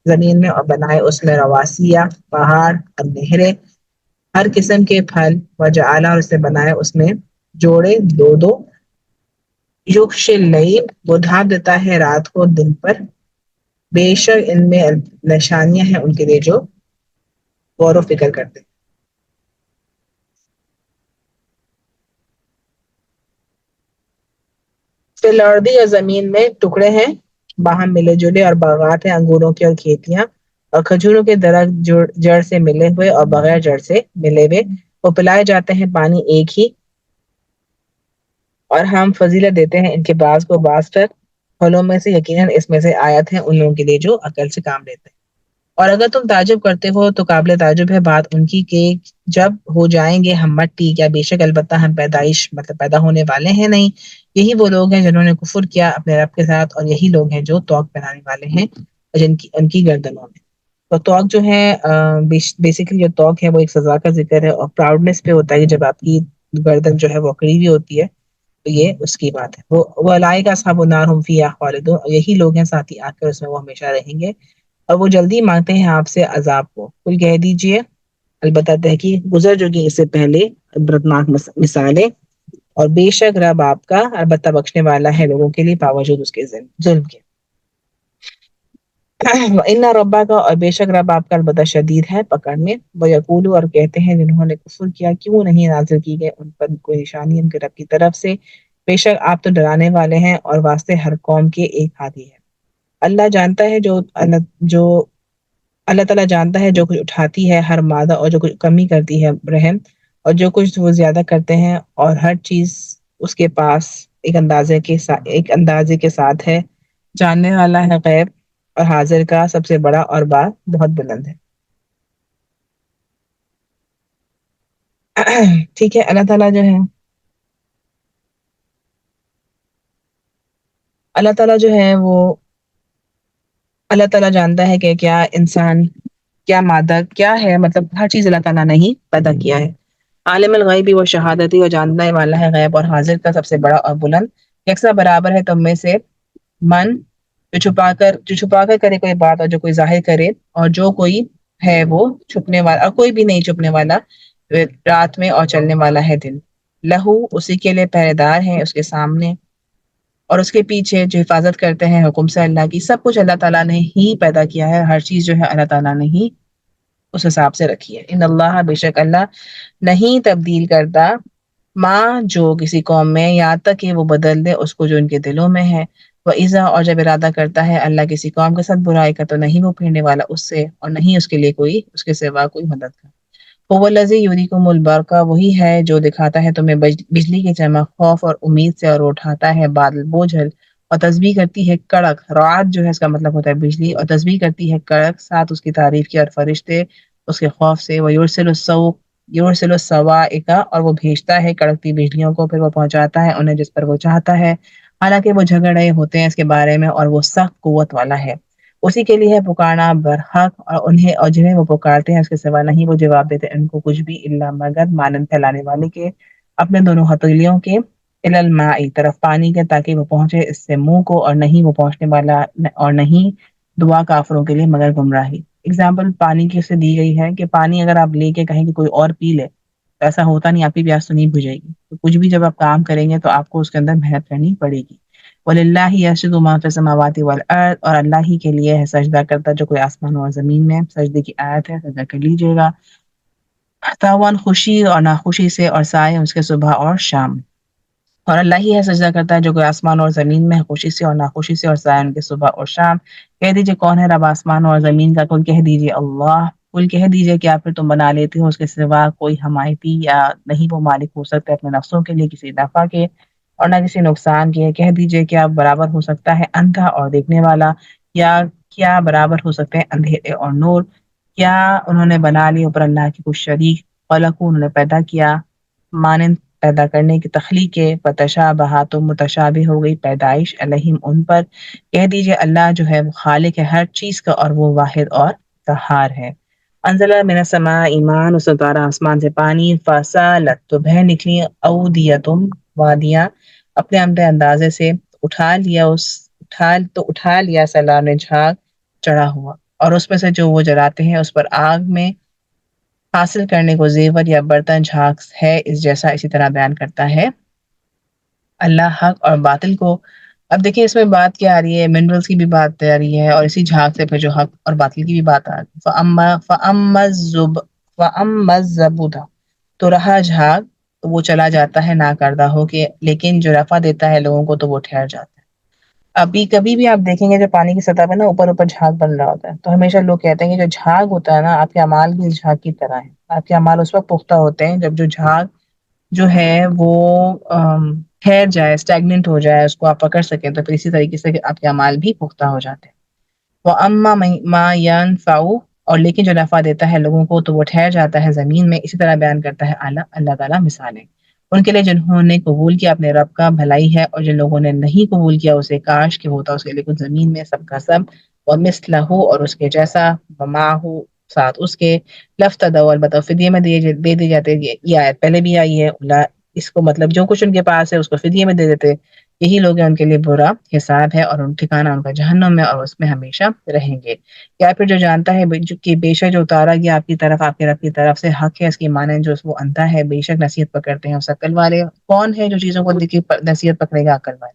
زمین میں اور بنائے اس میں رواسیہ، پہاڑ اور نہریں، ہر قسم کے پھل، وجعل، اور اس نے بنایا اس میں جوڑے دو دو، یغش اللیل، وہ ڈھانپ دیتا ہے رات کو دن پر، بے شک ان میں نشانیاں ہیں ان کے لیے جو غور و فکر کرتے ہیں۔ فی الارض، یا زمین میں ٹکڑے ہیں باہم ملے جلے، اور باغات ہیں انگوروں کے اور کھیتیاں، اور کھجوروں کے درخت جڑ سے ملے ہوئے اور بغیر جڑ سے ملے ہوئے، وہ پلائے جاتے ہیں پانی ایک ہی، اور ہم فضیلت دیتے ہیں ان کے بعض کو بعض پر، پھلوں میں سے یقیناً اس میں سے آیت ہے ان لوگوں کے لیے جو عقل سے کام لیتے ہیں۔ اور اگر تم تعجب کرتے ہو تو قابل تعجب ہے بات ان کی کہ جب ہو جائیں گے ہم مٹی، کیا بے شک البتہ ہم پیدائش مطلب پیدا ہونے والے ہیں نہیں، یہی وہ لوگ ہیں جنہوں نے کفر کیا اپنے رب کے ساتھ، اور یہی لوگ ہیں جو توق پہنانے والے ہیں جن کی ان کی گردنوں میں۔ تو توق جو ہے بیسیکلی جو توق ہے وہ ایک سزا کا ذکر ہے، اور پراؤڈنس پہ ہوتا ہے کہ جب آپ کی گردن جو ہے وہ اکڑی ہوئی ہوتی ہے، تو یہ اس کی بات ہے۔ وہ لائق اصحاب النار هم فیہا خالدون، اور یہی لوگ ہیں ساتھی آ کر اس میں وہ ہمیشہ رہیں گے، اور وہ جلدی مانگتے ہیں آپ سے عذاب کو۔ کل کہہ دیجئے البتہ تحقیق گزر چکی اس سے پہلے عبرتناک مثالیں، اور بے شک رب آپ کا البتہ بخشنے والا ہے لوگوں کے لیے باوجود اس کے ظلم کے۔ ان ربا کا، اور بے شک رب آپ کا البتہ شدید ہے پکڑ میں، وہ یقول، اور کہتے ہیں جنہوں نے کفر کیا، کیوں نہیں نازل کی گئے ان پر کوئی نشانی ان کے رب کی طرف سے، بے شک آپ تو ڈرانے والے ہیں، اور واسطے ہر قوم کے ایک ہادی ہے۔ اللہ جانتا ہے جو اللہ تعالیٰ جانتا ہے جو کچھ اٹھاتی ہے ہر مادہ، اور جو کچھ کمی کرتی ہے رحم، اور جو کچھ وہ زیادہ کرتے ہیں، اور ہر چیز اس کے پاس ایک اندازے کے ساتھ ہے، جاننے والا ہے غیب اور حاضر کا، سب سے بڑا اور بات بہت بلند ہے۔ ٹھیک ہے، اللہ تعالیٰ جو ہے وہ اللہ تعالیٰ جانتا ہے کہ کیا انسان، کیا مادہ کیا ہے، مطلب ہر چیز اللہ تعالیٰ نے ہی پیدا کیا ہے۔ عالم الغیبی و شہادتی، و جاننے والا ہے غیب اور حاضر کا، سب سے بڑا اور بلند۔ یکساں برابر ہے تم میں سے من، جو چھپا کر کرے کوئی بات، اور جو کوئی ظاہر کرے، اور جو کوئی ہے وہ چھپنے والا، اور کوئی بھی نہیں چھپنے والا رات میں، اور چلنے والا ہے دن۔ لہو، اسی کے لیے پہرے دار ہیں اس کے سامنے اور اس کے پیچھے جو حفاظت کرتے ہیں حکم سے اللہ کی۔ سب کچھ اللہ تعالیٰ نے ہی پیدا کیا ہے، ہر چیز جو ہے اللہ تعالیٰ نے ہی اس حساب سے رکھی ہے۔ ان اللہ، بے شک اللہ نہیں تبدیل کرتا ماں جو کسی قوم میں، یہاں تک کہ وہ بدل دے اس کو جو ان کے دلوں میں ہے۔ وہ ایزا، اور جب ارادہ کرتا ہے اللہ کسی قوم کے ساتھ برائی کا، تو نہیں وہ پھیرنے والا اس سے، اور نہیں اس کے لیے کوئی اس کے سوا کوئی مدد کا۔ هو الذی یریکم البرق، وہی ہے جو دکھاتا ہے تمہیں بجلی کی چمک خوف اور امید سے، اور اٹھاتا ہے بادل بوجھل، اور تسبیح کرتی ہے کڑک، رعد جو ہے اس کا مطلب ہوتا ہے بجلی، اور تسبیح کرتی ہے کڑک ساتھ اس کی تعریف کی، اور فرشتے اس کے خوف سے۔ یورسل الصواعق، اور وہ بھیجتا ہے کڑکتی بجلیوں کو، پھر وہ پہنچاتا ہے انہیں جس پر وہ چاہتا ہے، حالانکہ وہ جھگڑ رہے ہوتے ہیں اس کے بارے میں، اور وہ سخت قوت والا ہے۔ اسی کے لیے ہے پکارنا برحق، اور جنہیں وہ پکارتے ہیں اس کے سوا نہیں وہ جواب دیتے ان کو کچھ بھی، الا مگر مانند پھیلانے والے کے اپنے دونوں ہتھیلیوں کے، الی الماء طرف پانی کے تاکہ وہ پہنچے اس سے منہ کو، اور نہیں وہ پہنچنے والا، اور نہیں دعا کافروں کے لیے مگر گمراہی۔ اگزامپل پانی کی سے دی گئی ہے کہ پانی اگر آپ لے کے کہیں کہ کوئی اور پی لے تو ایسا ہوتا نہیں، آپ کی پیاس تو نہیں بجھے گی۔ تو کچھ بھی جب آپ کام کریں گے تو آپ کو اس کے اندر محنت کرنی پڑے گی۔ وَلِلَّهِ يَسْجُدُ مَا فِي السَّمَاوَاتِ وَالْأَرْضِ، اور اللہ ہی کے لیے ہے سجدہ کرتا جو کوئی آسمان اور زمین میں۔ سجدے کی آیت ہے، سجدہ کر لیجیے گا تاوان خوشی اور ناخوشی سے، اور سائے اس کے صبح اور شام۔ اور اللہ ہی ہے سجدہ کرتا ہے جو کوئی آسمان اور زمین میں ہے، خوشی سے اور ناخوشی سے، اور سائے ان کے صبح اور شام۔ کہہ دیجئے کون ہے رب آسمان اور زمین کا؟ کل کہہ دیجئے اللہ۔ کل کہہ دیجئے کیا پھر تم بنا لیتے ہو اس کے سوا کوئی حمایتی، یا نہیں وہ مالک ہو سکتا ہے اپنے نفسوں کے لیے کسی نفع کے اور نہ کسی نقصان کے؟ کہہ دیجئے کیا برابر ہو سکتا ہے اندھا اور دیکھنے والا، یا کیا برابر ہو سکتے ہیں اندھیرے اور نور؟ کیا انہوں نے بنا لی اوپر اللہ کی کچھ شریک؟ خلقو انہوں نے پیدا کیا، مانند پیدا کرنے کی تخلیق کے، فتشابہ تو متشابہ ہو گئی پیدائش علیہم ان پر۔ کہہ دیجئے اللہ جو ہے وہ خالق ہے ہر چیز کا، اور وہ واحد اور قہار ہے۔ انزل من السماء ایمان، اس نے اتارا آسمان سے پانی، فسالت تو بہہ نکلی، اودیتم وادیاں، اپنے اپنے اندازے سے، اٹھا لیا سیلاب نے جھاگ چڑھا ہوا، اور اس میں سے جو وہ جلاتے ہیں اس پر آگ میں حاصل کرنے کو زیور یا برتن جھاگ ہے اس جیسا۔ اسی طرح بیان کرتا ہے اللہ حق اور باطل کو۔ اب دیکھیں اس میں بات کیا آ رہی ہے، منرلز کی بھی بات آ رہی ہے، اور اسی جھاگ سے پھر جو حق اور باطل کی بھی بات آ رہی ہے۔ فَأَمَّا الزَّبُدَ، تو رہا جھاگ تو وہ چلا جاتا ہے ناکردہ ہو کے، لیکن جو نفع دیتا ہے لوگوں کو تو وہ ٹھہر جاتا ہے۔ ابھی کبھی بھی آپ دیکھیں گے جو پانی کی سطح پہ نا اوپر اوپر جھاگ بن رہا ہوتا ہے، تو ہمیشہ لوگ کہتے ہیں کہ جو جھاگ ہوتا ہے نا آپ کے اعمال بھی اس جھاگ کی طرح ہے۔ آپ کے اعمال اس وقت پختہ ہوتے ہیں جب جو جھاگ جو ہے وہ ٹھہر جائے، اسٹیگننٹ ہو جائے، اس کو آپ پکڑ سکیں، تو پھر اسی طریقے سے آپ کے اعمال بھی پختہ ہو جاتے ہیں۔ وَأَمَّا مَا يَنفَعُ، اور لیکن جو نفع دیتا ہے لوگوں کو تو وہ ٹھہر جاتا ہے زمین میں۔ اسی طرح بیان کرتا ہے اللہ تعالیٰ مثالیں ان کے لیے جنہوں نے قبول کیا اپنے رب کا بھلائی ہے، اور جن لوگوں نے نہیں قبول کیا اسے کاش کہ ہوتا اس کے لیے کچھ زمین میں سب کا سب، وَمِثْلَهُ، اور اس کے جیسا، وَمَعَهُ، ساتھ اس کے، لَافْتَدَوْا، البتہ فدیے میں دے دی جاتے۔ یہ آیت پہلے بھی آئی ہے، اس کو مطلب جو کچھ ان کے پاس ہے اس کو فدیے میں دے دیتے۔ یہی لوگ ہیں ان کے لیے برا حساب ہے، اور ان ٹھکانہ ان کا جہنم میں، اور اس میں ہمیشہ رہیں گے۔ یا پھر جو جانتا ہے کہ بے شک جو اتارا گیا آپ کی طرف، آپ کے رب کی طرف سے حق ہے، اس کی مانیں جو وہ اندھا ہے، بے شک نصیحت پکڑتے ہیں اس عقل والے۔ کون ہے جو چیزوں کو دیکھ کے نصیحت پکڑے گا؟ عقل والے۔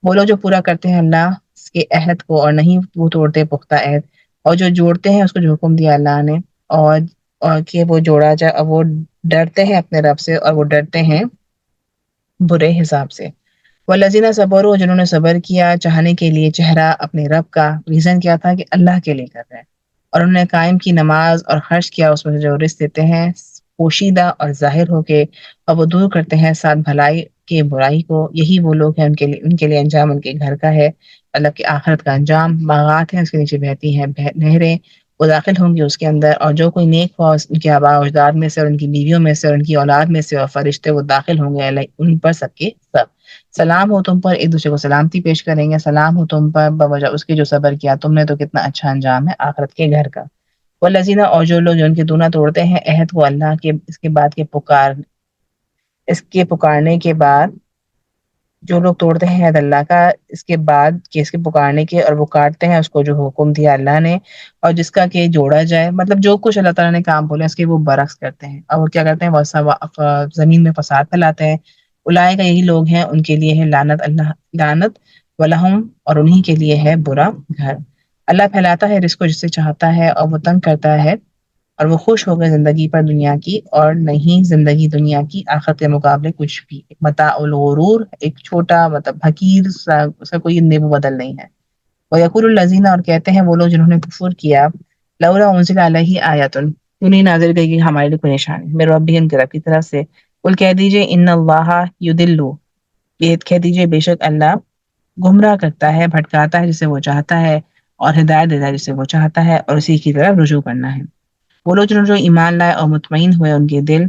وہ لوگ جو پورا کرتے ہیں اللہ کے عہد کو، اور نہیں وہ توڑتے پختہ عہد، اور جو جوڑتے ہیں اس کو جو حکم دیا اللہ نے، اور کہ وہ جوڑا جائے، اور وہ ڈرتے ہیں اپنے رب سے، اور وہ ڈرتے ہیں برے حساب سے۔ والذین صبروا، جنہوں نے صبر کیا چاہنے کے لیے چہرہ اپنے رب کا، ریزن کیا تھا کہ اللہ کے لیے کر رہے ہیں، اور انہوں نے قائم کی نماز اور خرچ کیا اس میں سے جو رزق دیتے ہیں پوشیدہ اور ظاہر ہو کے، اور وہ دور کرتے ہیں ساتھ بھلائی کے برائی کو۔ یہی وہ لوگ ہیں ان کے لیے انجام ان کے گھر کا ہے، اللہ کی آخرت کا انجام۔ باغات ہیں اس کے نیچے بہتی ہیں نہریں، وہ داخل ہوں گی اس کے اندر، اور جو کوئی نیک ہوا ان کے آباء و اجداد میں سے، اور ان کی بیویوں میں سے، اور ان کی اولاد میں سے، اور فرشتے وہ داخل ہوں گے ان پر سب کے سب۔ سلام ہو تم پر، ایک دوسرے کو سلامتی پیش کریں گے، سلام ہو تم پر بوجہ اس کے جو صبر کیا تم نے، تو کتنا اچھا انجام ہے آخرت کے گھر کا۔ والذین، اور جو لوگ جو ان کے دونہ توڑتے ہیں عہد کو اللہ کے، اس کے پکارنے کے بعد، جو لوگ توڑتے ہیں عہد اللہ کا اس کے بعد کہ اس کے پکارنے کے، اور وہ کاٹتے ہیں اس کو جو حکم دیا اللہ نے، اور جس کا کہ جوڑا جائے، مطلب جو کچھ اللہ تعالیٰ نے کام بولے اس کے وہ برعکس کرتے ہیں، اور وہ کیا کرتے ہیں، وہ زمین میں فساد پھیلاتے ہیں۔ اولئک، یہی لوگ ہیں ان کے لیے ہے لعنت ولہم، اور انہی کے لیے ہے برا گھر۔ اللہ پھیلاتا ہے رزق کو جس سے چاہتا ہے، اور وہ تنگ کرتا ہے، اور وہ خوش ہو گئے زندگی پر دنیا کی، اور نہیں زندگی دنیا کی آخرت کے مقابلے کچھ بھی۔ متاع الغرور، ایک چھوٹا مطلب حقیر سا، اس کا کوئی نیب و بدل نہیں ہے۔ وَيَقُولُ الَّذِينَ، اور کہتے ہیں وہ لوگ جنہوں نے کفر کیا، لولا انزل علیہ آیۃ، کیوں نہیں نازل گئی ہمارے لیے کوئی نشانی میرے رب ان کے رب کی طرف سے۔ قل کہہ دیجئے ان اللہ یضل، یہ کہہ دیجئے بے شک اللہ گمراہ کرتا ہے، بھٹکاتا ہے جسے وہ چاہتا ہے، اور ہدایت دیتا ہے جسے وہ چاہتا ہے، اور اسی کی طرف رجوع کرنا ہے۔ وہ لوگ جو ایمان لائے اور مطمئن ہوئے ان کے دل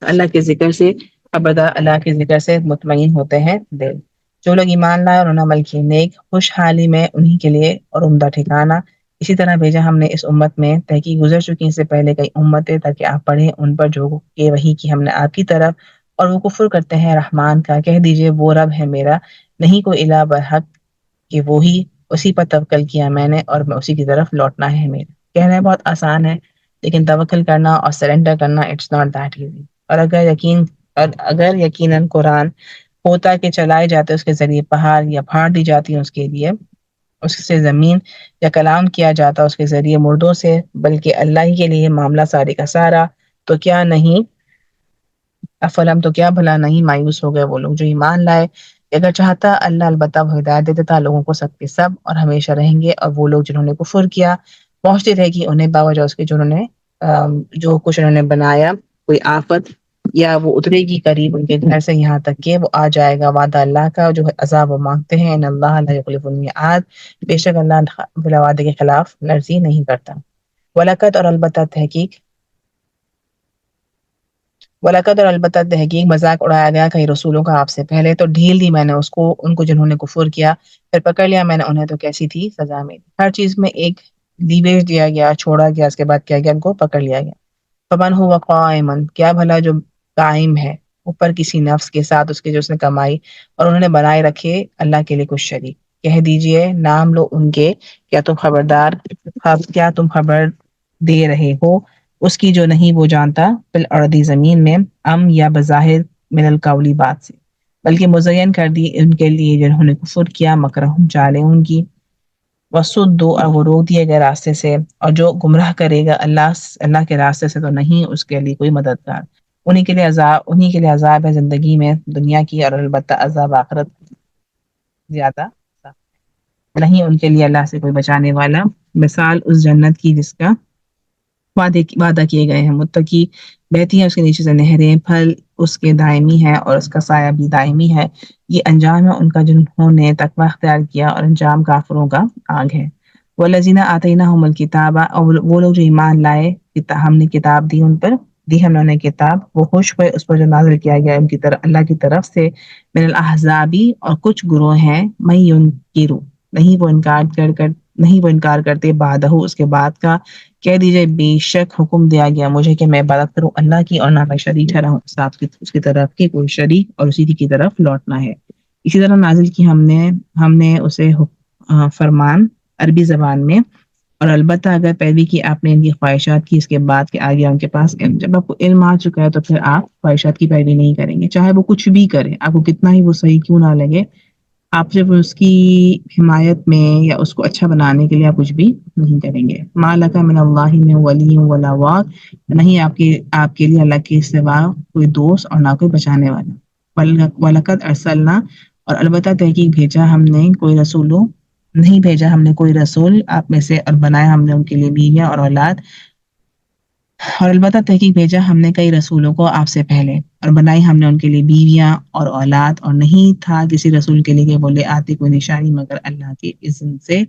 اللہ کے ذکر سے، خبردار اللہ کے ذکر سے مطمئن ہوتے ہیں دل۔ جو لوگ ایمان لائے اور انہوں نے عمل کیے نیک، خوشحالی میں انہی کے لیے اور عمدہ ٹھکانہ۔ اسی طرح بھیجا ہم نے اس امت میں، تحقیق گزر چکی اس سے پہلے کئی امتیں، تاکہ آپ پڑھیں ان پر جو کہ وحی کی ہم نے آپ کی طرف، اور وہ کفر کرتے ہیں رحمان کا، کہہ دیجئے وہ رب ہے میرا، نہیں کوئی الہ برحق کہ وہی، اسی پر توکل کیا میں نے اور میں اسی کی طرف لوٹنا ہے میرا۔ کہنا بہت آسان ہے لیکن توکل کرنا اور سرنڈر کرنا اٹس ناٹ دیٹ ایزی۔ اور اگر یقیناً قرآن ہوتا کہ چلائے جاتے اس کے ذریعے پہاڑ یا پھاڑ دی جاتی ہیں اس کے لیے، اس سے زمین، یا کلام کیا جاتا اس کے ذریعے مردوں سے، بلکہ اللہ ہی کے لیے معاملہ سارے کا سارا، تو کیا نہیں افلم تو کیا بھلا نہیں مایوس ہو گئے وہ لوگ جو ایمان لائے۔ اگر چاہتا اللہ البتہ وہ ہدایت دے دیتا لوگوں کو سب کے سب، اور ہمیشہ رہیں گے اور وہ لوگ جنہوں نے کفر کیا پہنچتی رہے گی انہیں باوجہ اس کے جنہوں نے جو کچھ انہوں نے بنایا، کوئی آفت یا وہ اترے گی قریب ان کے گھر سے، یہاں تک کہ وہ آ جائے گا وعدہ اللہ کا جو عذاب وہ مانگتے ہیں۔ ان اللہ لا یخلف المیعاد، بے شک اللہ بلا وعدے کے خلاف ورزی نہیں کرتا۔ وَلَقَدْ اور البتہ تحقیق وَلَقَدْ اور البتہ تحقیق مذاق اڑایا گیا کئی رسولوں کا آپ سے پہلے، تو ڈھیل دی میں نے اس کو ان کو جنہوں نے کفر کیا، پھر پکڑ لیا میں نے انہیں تو کیسی تھی سزا میری۔ ہر چیز میں ایک لیویج دیا گیا، چھوڑا گیا، اس کے بعد کیا گیا ان کو پکڑ لیا گیا۔ فمن ہوا قائما، کیا بھلا جو قائم ہے اوپر کسی نفس کے ساتھ اس کے جو اس نے کمائی اور انہوں نے بنائے رکھے اللہ کے لیے کچھ شریک، کہہ دیجئے نام لو ان کے، کیا تم خبر دے رہے ہو اس کی جو نہیں وہ جانتا، فی الارض زمین میں، ام یا بظاہر من القولی بات سے، بلکہ مزین کر دی ان کے لیے جنہوں نے کفر کیا مکرہم چالیں ان کی، وصدوا اور وہ روک دیے گئے راستے سے، اور جو گمراہ کرے گا اللہ کے راستے سے تو نہیں اس کے لیے کوئی مددگار۔ انہی کے لیے عذاب ہے زندگی میں دنیا کی، اور البتہ عذاب آخرت زیادہ نہیں ان کے لیے اللہ سے کوئی بچانے والا۔ مثال اس جنت کی جس کا وعدہ کیے گئے ہیں متقی، بہتی ہیں اس کے نیچے سے نہریں، پھل اس کے دائمی ہے اور اس کا سایہ بھی دائمی ہے۔ یہ انجام ہے ان کا جنہوں نے تقوی اختیار کیا، اور انجام کافروں کا آگ ہے۔ والذین آتیناہم الکتاب، اور وہ لوگ جو ایمان لائے ہم نے کتاب دی ان پر، دی ہم نے انہیں کتاب، وہ خوش ہوئے اس پر جو نازل کیا گیا ان کی طرف اللہ کی طرف سے، من الاحزابی، اور کچھ گروہ ہیں، من ینکروا، نہیں وہ انکار کرتے، بعدہ اس کے بعد کا، کہہ دیجئے بے شک حکم دیا گیا مجھے کہ میں عبادت کروں اللہ کی اور نہ میں شریک ٹھہراؤں ساتھ اس کی طرف کی کوئی شریک، اور اسی کی طرف لوٹنا ہے۔ اسی طرح نازل کی ہم نے اسے فرمان عربی زبان میں، اور البتہ اگر پیروی کی آپ نے ان کی خواہشات کی اس کے بعد کہ آ گیا ان کے پاس علم، جب آپ کو علم آ چکا ہے تو پھر آپ خواہشات کی پیروی نہیں کریں گے، چاہے وہ کچھ بھی کرے، آپ کو کتنا ہی وہ صحیح کیوں نہ لگے، آپ جب اس کی حمایت میں یا اس کو اچھا بنانے کے لیے آپ کچھ بھی نہیں کریں گے۔ ما لک من اللہ من ولی ولا واق، نہیں آپ کے لیے اللہ کے سوا کوئی دوست اور نہ کوئی بچانے والا۔ وَلَقَدْ أَرْسَلْنَا، اور البتہ تحقیق بھیجا ہم نے کوئی رسول آپ میں سے، اور بنایا ہم نے ان کے لیے بیویاں اور اولاد، اور البتہ تحقیق بھیجا ہم نے کئی رسولوں کو آپ سے پہلے، اور بنائی ہم نے ان کے لیے بیویاں اور اولاد، اور نہیں تھا کسی رسول کے لیے کہ وہ لے آتے کوئی نشانی مگر اللہ کے اذن سے،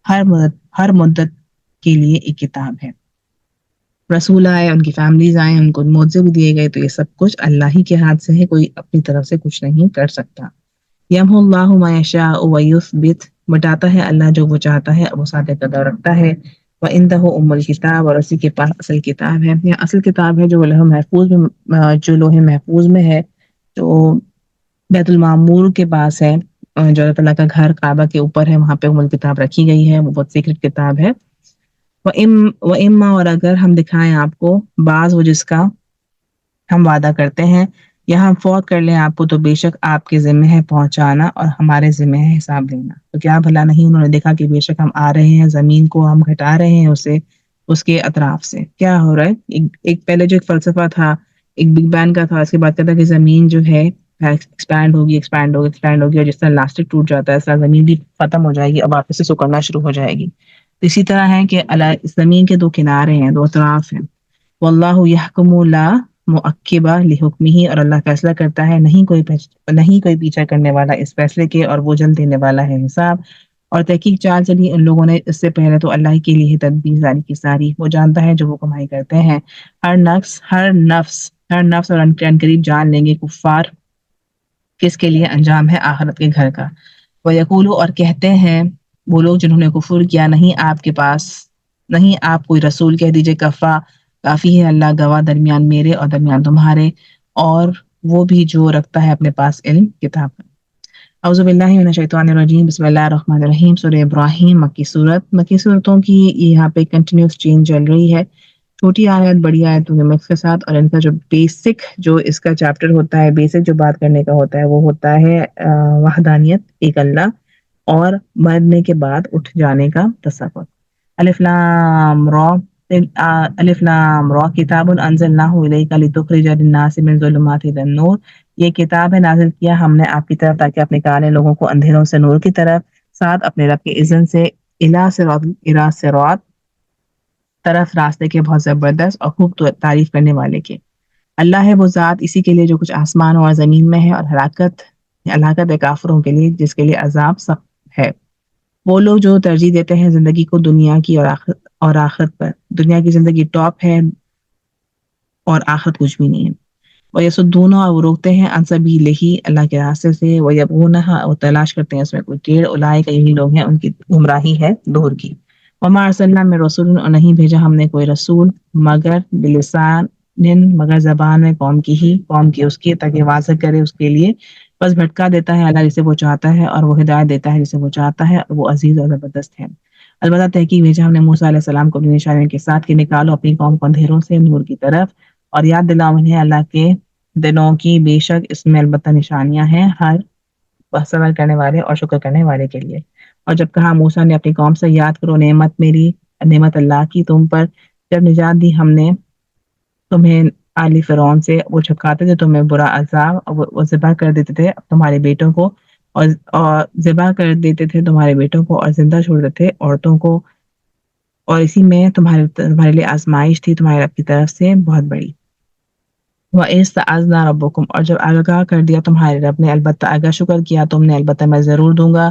ہر مدت کے لیے ایک کتاب ہے۔ رسول آئے، ان کی فیملیز آئیں، ان کو معجزے بھی دیے گئے، تو یہ سب کچھ اللہ ہی کے ہاتھ سے ہے، کوئی اپنی طرف سے کچھ نہیں کر سکتا۔ یمحو اللہ ما یشاء ویثبت، مٹاتا ہے اللہ جو وہ چاہتا ہے، وہ ساتھ قدر رکھتا ہے۔ وَعِندَهُ ام الکتاب، اور اسی کے پاس اصل کتاب ہے، یا اصل کتاب ہے جو لوح محفوظ میں ہے، جو بیت المعمور کے پاس ہے، جو اللہ تعالیٰ کا گھر کعبہ کے اوپر ہے، وہاں پہ ام الکتاب رکھی گئی ہے، وہ بہت سیکرٹ کتاب ہے۔ وَإِمَّا، اور اگر ہم دکھائیں آپ کو بعض وہ جس کا ہم وعدہ کرتے ہیں، یا ہم فوت کر لیں آپ کو، تو بے شک آپ کے ذمہ ہے پہنچانا اور ہمارے ذمہ ہے حساب دینا۔ تو کیا بھلا نہیں انہوں نے دیکھا کہ بے شک ہم آ رہے ہیں، زمین کو ہم گھٹا رہے ہیں اسے اس کے اطراف سے، کیا ہو رہا ہے، ایک پہلے جو ایک فلسفہ تھا، ایک بگ بینگ کا تھا، اس کے بعد کہتا کہ زمین جو ہے ایکسپینڈ ہوگی، اور جس طرح لاسٹک ٹوٹ جاتا ہے اس طرح زمین بھی ختم ہو جائے گی، اب واپس سے سکڑنا شروع ہو جائے گی۔ اسی طرح ہے کہ زمین کے دو کنارے ہیں، دو اطراف ہیں۔ واللہ یحکم لا معقب لحکمہ، اور اللہ فیصلہ کرتا ہے، نہیں کوئی پیچھا کرنے والا اس فیصلے کے، اور وہ جلد دینے والا ہے حساب۔ اور تحقیق چال چلی ان لوگوں نے اس سے پہلے تو اللہ کے لیے تدبیر ساری کی ساری، وہ جانتا ہے جو وہ کمائی کرتے ہیں۔ ہر نفس اور ان قریب جان لیں گے کفار کس کے لیے انجام ہے آخرت کے گھر کا۔ وَيَقُولُ، اور کہتے ہیں وہ لوگ جنہوں نے کفر کیا، نہیں آپ کوئی رسول، کہہ دیجئے کافی ہے اللہ گواہ درمیان میرے اور درمیان تمہارے، اور وہ بھی جو رکھتا ہے اپنے پاس علم کتاب کا۔ اعوذ باللہ من الشیطان الرجیم، بسم اللہ الرحمن الرحیم۔ سورہ ابراہیم مکی صورت، مکی صورتوں کی یہاں پہ کنٹینیوس چینج چل رہی ہے، چھوٹی آیت بڑی آیتوں کے مکس کے ساتھ، اور ان کا جو بیسک جو اس کا چیپٹر ہوتا ہے، بیسک جو بات کرنے کا ہوتا ہے وہ ہوتا ہے وحدانیت، ایک اللہ، اور مرنے کے بعد اٹھ جانے کا تصور۔ الف لام را، الف لام را کتاب انزلناہ الیک لتخرج الناس من الظلمات الی النور، یہ کتاب ہے نازل کیا ہم نے آپ کی طرف تاکہ آپ نکالیں لوگوں کو اندھیروں سے نور کی طرف، ساتھ اپنے رب کے اذن سے، الی صراط طرف راستے کے بہت زبردست اور خوب تعریف کرنے والے کے۔ اللہ ہے وہ ذات، اسی کے لیے جو کچھ آسمان اور زمین میں ہے، اور ہلاکت ہے کافروں کے لیے جس کے لیے عذاب سخت ہے۔ وہ لوگ جو ترجیح دیتے ہیں زندگی کو دنیا کی اور آخرت پر، دنیا کی زندگی ٹاپ ہے اور آخرت کچھ بھی نہیں ہے۔ وَيَصُدُّونَ، اور وہ روکتے ہیں، عن سبیلہ، اللہ کے راستے سے، وَيَبْغُونَہَا، وہ تلاش کرتے ہیں اس میں کوئی ٹیڑھ، اولئک، یہی لوگ ہیں، ان کی گمراہی ہے دور کی۔ وَمَا أَرْسَلْنَا مِن رَّسُولٍ، اور نہیں بھیجا ہم نے کوئی رسول مگر بلسان، مگر زبان میں قوم کی ہی، قوم کی اس کی، تاکہ واضح کرے اس کے لیے، بس بھٹکا دیتا ہے اللہ جسے وہ چاہتا ہے، اور وہ ہدایت دیتا ہے جسے وہ چاہتا ہے، اور وہ عزیز اور زبردست ہے۔ البتہ تحقیق بھیجا ہم نے موسیٰ علیہ السلام کو اپنی نشانیوں کے ساتھ کہ نکالو اپنی قوم کو اندھیروں سے نور کی طرف، اور یاد دلاؤ انہیں اللہ کے دنوں کی، بے شک اس میں البتہ نشانیاں ہیں ہر صبر کرنے والے اور شکر کرنے والے کے لیے۔ اور جب کہا موسیٰ نے اپنی قوم سے، یاد کرو نعمت میری، نعمت اللہ کی تم پر، جب نجات دی ہم نے تمہیں آل فرعون سے، وہ چھپکاتے تھے تمہیں برا عذاب، اور وہ ذبح کر دیتے تھے تمہارے بیٹوں کو، اور ذبح کر دیتے تھے تمہارے بیٹوں کو، اور زندہ چھوڑ دیتے تھے عورتوں کو، اور اسی میں تمہارے لیے آزمائش تھی تمہارے رب کی طرف سے بہت بڑی۔ وَإِذْ تَعَذَّنَ رَبُّكُمْ، اور جب آگاہ کر دیا تمہارے رب نے، البتہ اگر شکر کیا تم نے، البتہ میں ضرور دوں گا۔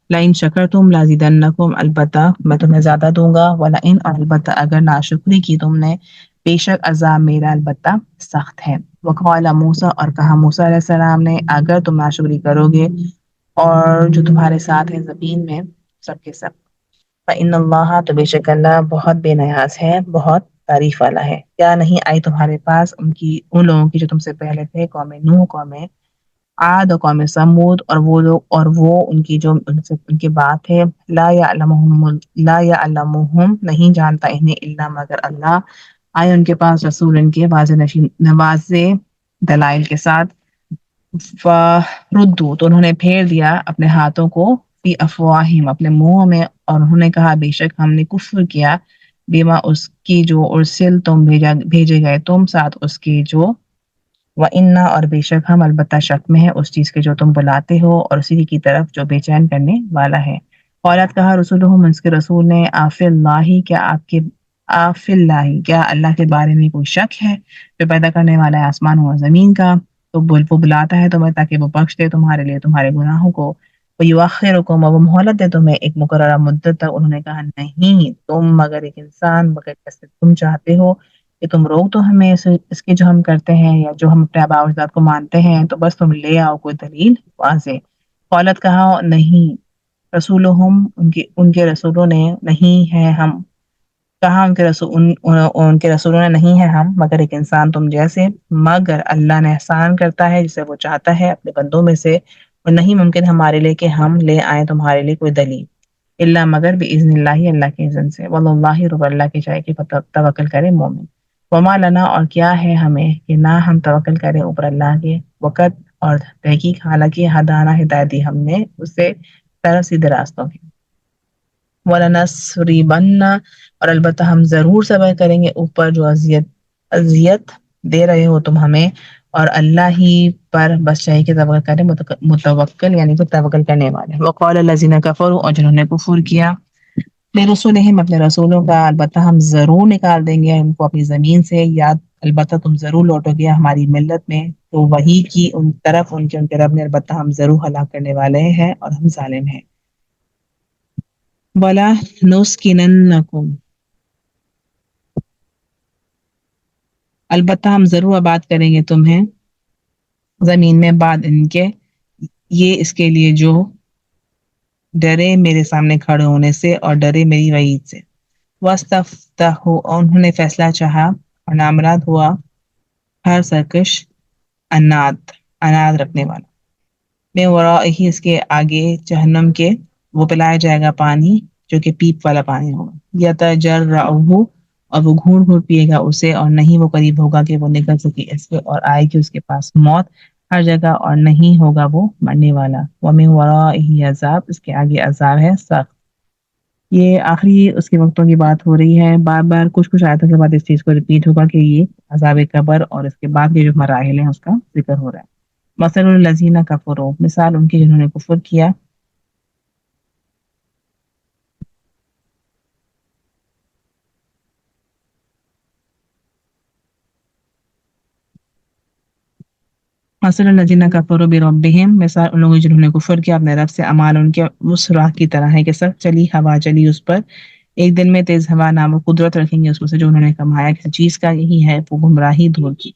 لَإِن شَكَرْتُمْ لَأَزِيدَنَّكُمْ، البتہ میں تمہیں زیادہ دوں گا۔ وَلَئِن، اور البتہ اگر ناشکری کی تم نے، بے شک عذاب میرا البتہ سخت ہے۔ وَقَالَ موسیٰ، اور کہا موسیٰ علیہ السلام نے، اگر تم ناشکری کرو گے اور جو تمہارے ساتھ ہیں زمین میں سب کے سب، فَإِنَّ اللَّهَ، تو بے شک اللہ بہت بے نیاز ہے، بہت تعریف والا ہے۔ کیا نہیں آئی تمہارے پاس ان لوگوں کی جو تم سے پہلے تھے، قوم نوح، قوم عاد اور قوم سمود، اور وہ لوگ، اور وہ ان کی جو ان کے بات ہے، لا یعلمہم، نہیں جانتا انہیں، الا مگر اللہ۔ آئے ان کے پاس رسول ان کے واضح دلائل کے ساتھ، فردو، تو انہوں نے پھیر دیا اپنے ہاتھوں کو، فی افواہم، اپنے منہوں میں، اور انہوں نے کہا بے شک ہم نے کفر کیا، بیما، اس کی جو ارسل تم بھیجے گئے تم ساتھ اس کی جو، وَإِنَّا، اور بے شک ہم، البتہ شک میں ہے اس چیز کے جو تم بلاتے ہو، اور اسی کی طرف جو بے چین کرنے والا ہے۔ قالت، کہا رسولہم، اس کے رسول نے، آفی اللہ، آفی اللہ، کیا اللہ کے بارے میں کوئی شک ہے جو پیدا کرنے والا ہے آسمان اور زمین کا، تو وہ بلاتا ہے تمہیں تاکہ وہ بخش دے تمہارے لیے تمہارے گناہوں کو، وَيُؤَخِّرُكُمْ، اور وہ مہلت دے تمہیں ایک مقررہ مدت تک۔ انہوں نے کہا نہیں، تم مگر ایک انسان، مگر جیسے تم چاہتے ہو کہ تم روک دو ہمیں اس کے جو ہم کرتے ہیں، یا جو ہم اپنے آباء و اجداد کو مانتے ہیں، تو بس تم لے آؤ کوئی دلیل واضح۔ قالت، کہا نہیں، رسولہم، ان کے رسولوں نے، نہیں ہے ہم، کہا ان کے رسولوں نے، نہیں ہے ہم مگر ایک انسان تم جیسے، مگر اللہ نے احسان کرتا ہے جسے وہ چاہتا ہے اپنے بندوں میں سے، اور نہیں ممکن ہمارے لیے کہ ہم لے آئیں تمہارے لیے کوئی دلیل، الا مگر باذن اللہ، اللہ کے اذن سے، واللہ، رب اللہ کی چاہے کہ توکل کرے مومن۔ وما لنا، اور کیا ہے ہمیں کہ نہ ہم توکل کریں اوپر اللہ کے، وقت، اور تحقیق حالانکہ ہدانہ، ہدایت دی ہم نے اسے طرف سیدھے راستوں کی۔ وَلَنَصْرِبَنَّ، اور البتہ ہم ضرور صبر کریں گے اوپر جو اذیت دے رہے ہو تم ہمیں، اور اللہ ہی پر بس چاہیے کہ توکل کریں، متوکل یعنی کہ توکل کرنے والے۔ وقال الذین کفروا، اور جنہوں نے کفر کیا، لرسولہم، اپنے رسولوں کا، البتہ ہم ضرور نکال دیں گے ان کو اپنی زمین سے، یاد، البتہ تم ضرور لوٹو گے ہماری ملت میں، تو وہی کی ان طرف ان کے رب نے، البتہ ہم ضرور ہلاک کرنے والے ہیں اور ہم ظالم ہیں۔ وَلَا نُسْكِنَنَّكُمْ، البتہ ہم ضرور آباد کریں گے تمہیں زمین میں، بعد ان کے، یہ اس کے لیے جو ڈرے میرے سامنے کھڑے ہونے سے اور ڈرے میری وعید سے۔ وَاسْتَفْتَحُوا، اور انہوں نے فیصلہ چاہا اور نامراد ہوا ہر سرکش اناد رکھنے والا، میں ورائہ اس کے آگے جہنم کے وہ پلایا جائے گا پانی جو کہ پیپ والا پانی ہوگا، یتجرعہ، اور وہ گھونٹ گھونٹ پیے گا اسے، اور نہیں وہ قریب ہوگا کہ وہ نکل سکے اس سے، اور آئے گی اس کے پاس موت ہر جگہ، اور نہیں ہوگا وہ مرنے والا، ومن ورائہ عذاب، اس کے آگے عذاب ہے سخت۔ یہ آخری اس کے وقتوں کی بات ہو رہی ہے، بار بار کچھ کچھ آیتوں کے بعد اس چیز کو ریپیٹ ہوگا کہ یہ عذاب قبر اور اس کے بعد کے جو مراحل ہیں اس کا ذکر ہو رہا ہے۔ مثل الذین کفروا، مثال ان کی جنہوں نے کفر کیا، مثل الذین کفروا بربہم، مثال ان لوگوں کی جنہوں نے کفر کیا اپنے رب سے، اعمال ان کے اس راہ کی طرح ہے کہ سخت چلی ہوا چلی اس پر، ایک دن میں تیز ہوا نہ، وہ قدرت رکھیں گے اس میں سے جو انہوں نے کمایا کسی چیز کا، یہی ہے وہ گمراہی دور کی۔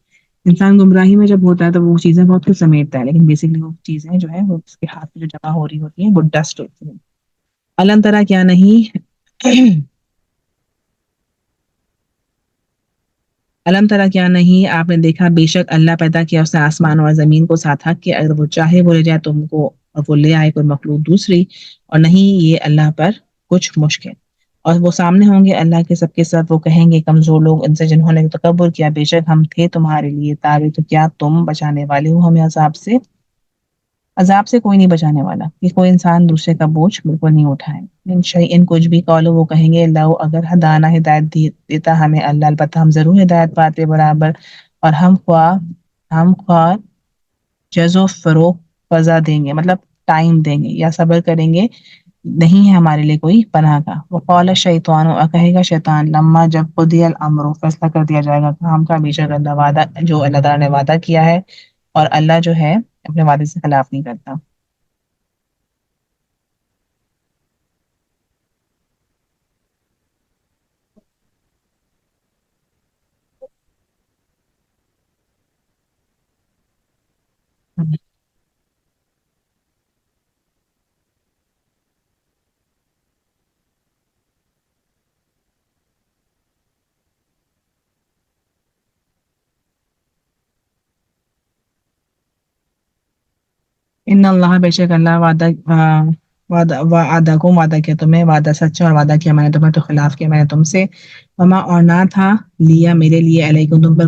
انسان گمراہی میں جب ہوتا ہے تو وہ چیزیں بہت کچھ سمیٹتا ہے، لیکن بیسکلی وہ چیزیں جو ہے وہ اس کے ہاتھ میں جو جمع ہو رہی ہوتی ہیں وہ ڈسٹ ہوتی ہیں۔ علم طرح کیا نہیں علم طرح کیا نہیں آپ نے دیکھا، بے شک اللہ پیدا کیا اس نے آسمان اور زمین کو ساتھ حق کے، اگر وہ چاہے وہ لے جائے تم کو اور وہ لے آئے کوئی مخلوق دوسری، اور نہیں یہ اللہ پر کچھ مشکل، اور وہ سامنے ہوں گے اللہ کے سب کے ساتھ، وہ کہیں گے کمزور لوگ ان سے جنہوں نے تکبر کیا، بے شک ہم تھے تمہارے لیے تابع، تو کیا تم بچانے والے ہو ہمیں عذاب سے؟ عذاب سے کوئی نہیں بچانے والا، کہ کوئی انسان دوسرے کا بوجھ بالکل نہیں اٹھائے۔ من شیئن، کچھ بھی، قالو وہ کہیں گے، لو اگر ہدانا ہدایت دیتا ہمیں اللہ، البتہ ہم ضرور ہدایت پاتے برابر، اور ہم خواہ جزو فروغ فضا دیں گے، مطلب ٹائم دیں گے یا صبر کریں گے، نہیں ہے ہمارے لیے کوئی پناہ کا۔ وقال الشیطان، اور کہے گا شیطان، لما جب قضی الامر، فیصلہ کر دیا جائے گا کام کا، بے شک اللہ وعدہ جو اللہ تعالیٰ نے وعدہ کیا ہے، اور اللہ جو ہے اپنے وعدے سے خلاف نہیں کرتا۔ ان اللہ، بے شک اللہ وعدہ کو وعدہ کیا تمہیں، وعدہ سچا، اور وعدہ کیا میں نے تمہیں تو خلاف کیا میں نے تم سے، وما اور نہ تھا لیا میرے لیے علیکم تم پر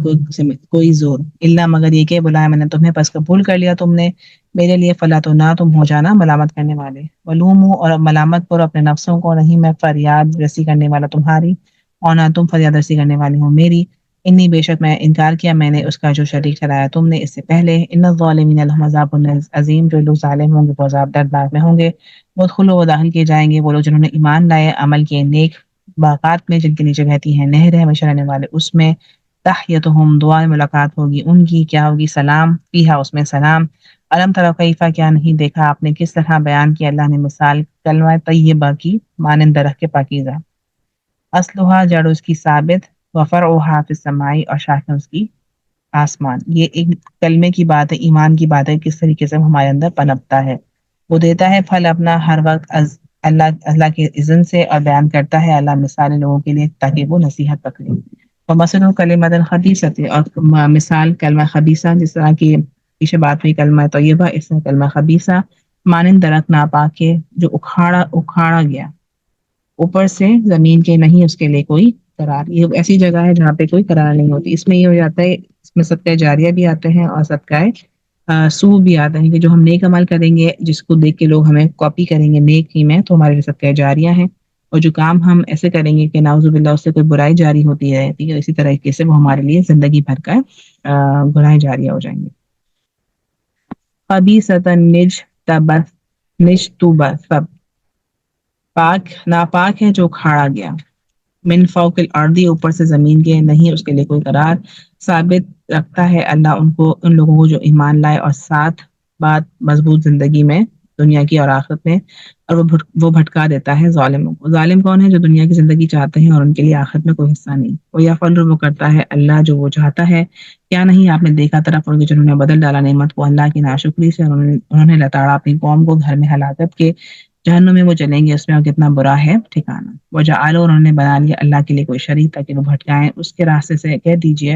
کوئی زور، اللہ مگر یہ کہ بلایا میں نے تمہیں پس قبول کر لیا تم نے میرے لیے، فلا تو نہ تم ہو جانا ملامت کرنے والے، ولوموا، اور ملامت کرو اپنے نفسوں کو، نہیں میں فریاد رسی کرنے والا تمہاری، اور نہ تم فریاد رسی کرنے والی ہو میری، انی بے شک میں انکار کیا میں نے اس کا جو شریک ٹھہرایا تم نے اس سے پہلے، ان الظالمین لهم عذاب عظیم، جو لوگ ظالم ہوں گے وہ عذاب دردناک میں ہوں گے، وادخلوا، وہ داخل کیے جائیں گے وہ لوگ جنہوں نے ایمان لائے عمل کیے نیک، باغات میں جن کے نیچے بہتی ہیں نہریں ہمیشہ رہنے والے اس میں، تحیتہم، دعا ملاقات ہوگی ان کی، کیا ہوگی؟ سلام، فیہا اس میں سلام۔ علم ترى کیفا، کیا نہیں دیکھا آپ نے کس طرح بیان کیا اللہ نے مثال کلمہ طیبہ کی، مانند درخت کے پاکیزہ، اصلها جڑ اس کی ثابت، وفرعها فی السماء، اور شاخیں اس کی آسمان۔ یہ ایک کلمے کی بات ہے، ایمان کی بات ہے، کس طریقے سے وہ ہمارے اندر پنپتا ہے، وہ دیتا ہے پھل اپنا ہر وقت اللہ کے اذن سے، اور بیان کرتا ہے اللہ مثال لوگوں کے لیے تاکہ وہ نصیحت پکڑیں۔ ومثل کلمۃ خبیثۃ، اور مثال کلمہ خبیثہ، جس طرح کی پیچھے بات ہوئی کلمہ طیبہ، اس میں کلمہ خبیثہ، مانند درخت ناپاک کے جو اکھاڑا گیا اوپر سے زمین کے، نہیں اس کے لیے کوئی قرار، یہ ایسی جگہ ہے جہاں پہ کوئی قرار نہیں ہوتی، اس میں یہ ہو جاتا ہے، اس میں صدقہ جاریہ بھی آتے ہیں اور صدقہ سو بھی آتے ہیں، کہ جو ہم نیک عمل کریں گے جس کو دیکھ کے لوگ ہمیں کاپی کریں گے نیک ہی میں، تو ہمارے لیے صدقہ جاریہ ہیں، اور جو کام ہم ایسے کریں گے کہ نعوذ باللہ اس سے کوئی برائی جاری ہوتی رہتی ہے، اسی طریقے سے وہ ہمارے لیے زندگی بھر کا گناہ جاریہ ہو جائیں گے۔ خبیثۃ نجتبت، پاک ناپاک ہے جو کھاڑا گیا، من فوق الارض، اوپر سے زمین کے، نہیں اس کے لیے کوئی قرار، ثابت رکھتا ہے اللہ ان لوگوں کو جو ایمان لائے اور ساتھ بات مضبوط زندگی میں، دنیا کی اور آخرت میں، اور وہ بھٹکا دیتا ہے ظالموں کو۔ ظالم کون ہے؟ جو دنیا کی زندگی چاہتے ہیں اور ان کے لیے آخرت میں کوئی حصہ نہیں۔ وہ یفعل، وہ کرتا ہے اللہ جو وہ چاہتا ہے، کیا نہیں آپ نے دیکھا طرف ان کے جنہوں نے بدل ڈالا نعمت کو اللہ کی ناشکری سے، انہوں نے لتاڑا اپنی قوم کو گھر میں ہلاکت کے، جہنم میں وہ چلیں گے اس میں، اور کتنا برا ہے ٹھکانہ۔ وجعلوا، انہوں نے بنا لیا اللہ کے لیے کوئی شریک تاکہ وہ بھٹکائیں اس کے راستے سے، کہہ دیجئے